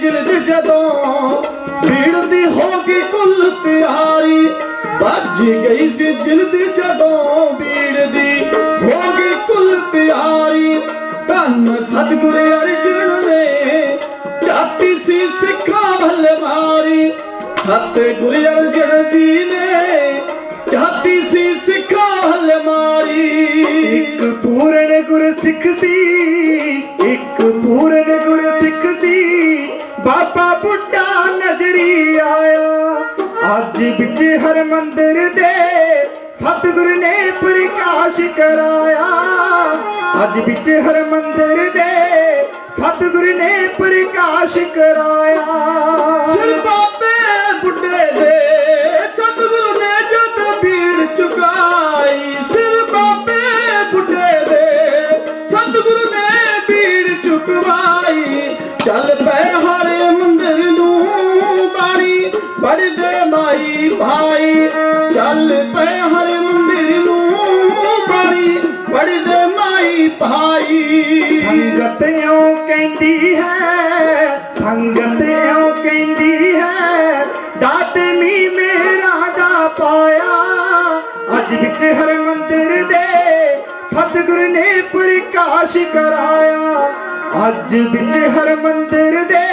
Speaker 2: ਜਿਲਦ ਜਦੋਂ ਭੀੜ ਦੀ ਹੋ ਗਈ ਕੁੱਲ ਤਿਆਰੀ। ਵੱਜ ਗਈ ਸੀ ਜਿਲਦ ਜਦੋਂ ਭੀੜ ਦੀ ਹੋ ਗਈ ਕੁੱਲ ਤਿਆਰੀ। ਧੰਨ ਸਤਿਗੁਰ ਅਰਜਨ ਨੇ ਚਾਤੀ ਸੀ ਸਿੱਖਾਂ ਵੱਲ ਮਾਰੀ। ਸਤਿਗੁਰ ਅਰਜਨ ਜੀ ਨੇ ਚਾਤੀ ਸੀ ਸਿੱਖਾਂ ਵੱਲ ਮਾਰੀ। ਇੱਕ ਪੂਰਨ ਗੁਰ ਸਿੱਖ ਸੀ, ਇੱਕ ਪੂਰਨ ਗੁਰ ਸਿੱਖ ਸੀ ਬਾਬਾ ਬੁੱਢਾ ਨਜ਼ਰੀ ਆਇਆ। ਅੱਜ ਵਿੱਚ ਹਰਮੰਦਰ ਦੇ ਸਤਿਗੁਰ ਨੇ ਪ੍ਰਕਾਸ਼ ਕਰਾਇਆ। ਅੱਜ ਵਿੱਚ ਹਰਮੰਦਰ ਦੇ ਸਤਿਗੁਰ ਨੇ ਪ੍ਰਕਾਸ਼ ਕਰਾਇਆ। ਸਿਰ ਬਾਬੇ ਬੁੱਢੇ ਦੇ ਸਤਿਗੁਰ ਨੇ ਜਦ ਭੀੜ ਚੁਕਾਈ। ਸਿਰ ਬਾਬੇ ਬੁੱਢੇ ਦੇ ਸਤਿਗੁਰ ਨੇ ਭੀੜ ਚੁਕਵਾਈ। ਚੱਲ ਪਏ ਹਰੇ ਮੰਦਰ ਨੂੰ ਬਾਣੀ ਪੜ੍ਹਦੇ ਮਾਈ ਭਾਈ। ਚੱਲ ਪਏ ਹਰੇ ਮੰਦਰ ਨੂੰ ਬਾਣੀ ਪੜ੍ਹਦੇ ਮਾਈ ਭਾਈ। ਸੰਗਤ ਇਉਂ ਕਹਿੰਦੀ ਹੈ, ਸੰਗਤ ਇਉਂ ਕਹਿੰਦੀ ਹੈ ਦਾਤੇ ਮੀ ਮੇਰਾ ਦਾ ਪਾਇਆ। ਅੱਜ ਵਿੱਚ ਹਰਮੰਦਰ ਦੇ ਸਤਿਗੁਰ ਨੇ ਪ੍ਰਕਾਸ਼ ਕਰਾਇਆ। ਅੱਜ ਵਿੱਚ ਹਰਮੰਦਰ ਦੇ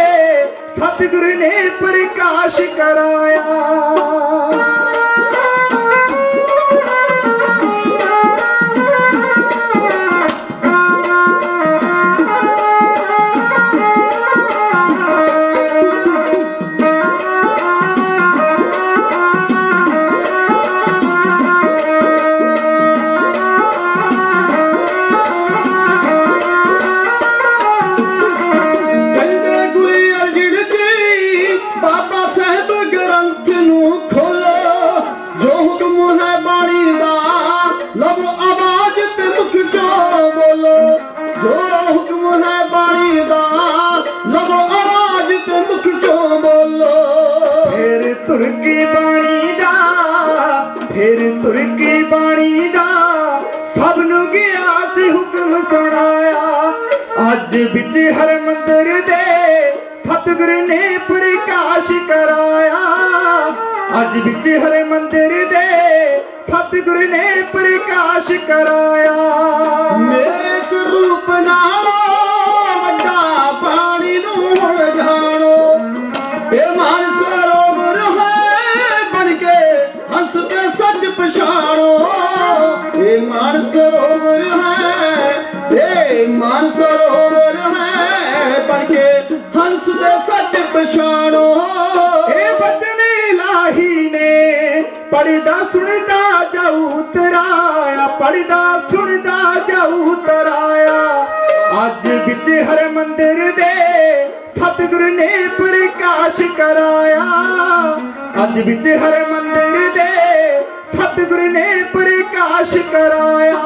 Speaker 2: ਸਤਿਗੁਰ ਨੇ ਪ੍ਰਕਾਸ਼ ਕਰਾਇਆ। ਤੁਰਕੀ ਬਾਣੀ ਦਾ ਸਭ ਨੂੰ ਗਿਆ ਸੀ ਹੁਕਮ ਸੁਣਾਇਆ। ਅੱਜ ਵਿੱਚ ਹਰਮੰਦਰ ਦੇ ਸਤਿਗੁਰ ਨੇ ਪ੍ਰਕਾਸ਼ ਕਰਾਇਆ। ਅੱਜ ਵਿੱਚ ਹਰਮੰਦਰ ਦੇ ਸਤਿਗੁਰ ਨੇ ਪ੍ਰਕਾਸ਼ ਕਰਾਇਆ। ਮੇਰੇ ਸਰੂਪ ਨਾਲੋਂ ਵੱਡਾ ਪਾਣੀ ਨੂੰ ਹੁਣ ਜਾਣੋ। ਇਹ ਮਾਨ ਸਰੋਵਰ ਹੈ ਪਛਾਣੋ
Speaker 3: ਇਹ ਬਚਨ ਇਲਾਹੀ ਨੇ ਪੜਦਾ ਸੁਣਦਾ ਜਾਊ ਤਰਾਇਆ ਪੜਦਾ ਸੁਣਦਾ ਜਾਊ ਤਰਾਇਆ ਅੱਜ ਵਿੱਚ ਹਰ ਮੰਦਿਰ ਦੇ ਸਤਿਗੁਰ ਨੇ ਪ੍ਰਕਾਸ਼ ਕਰਾਇਆ ਅੱਜ ਵਿੱਚ ਹਰ ਮੰਦਿਰ ਦੇ ਸਤਿਗੁਰ ਨੇ ਪ੍ਰਕਾਸ਼ ਕਰਾਇਆ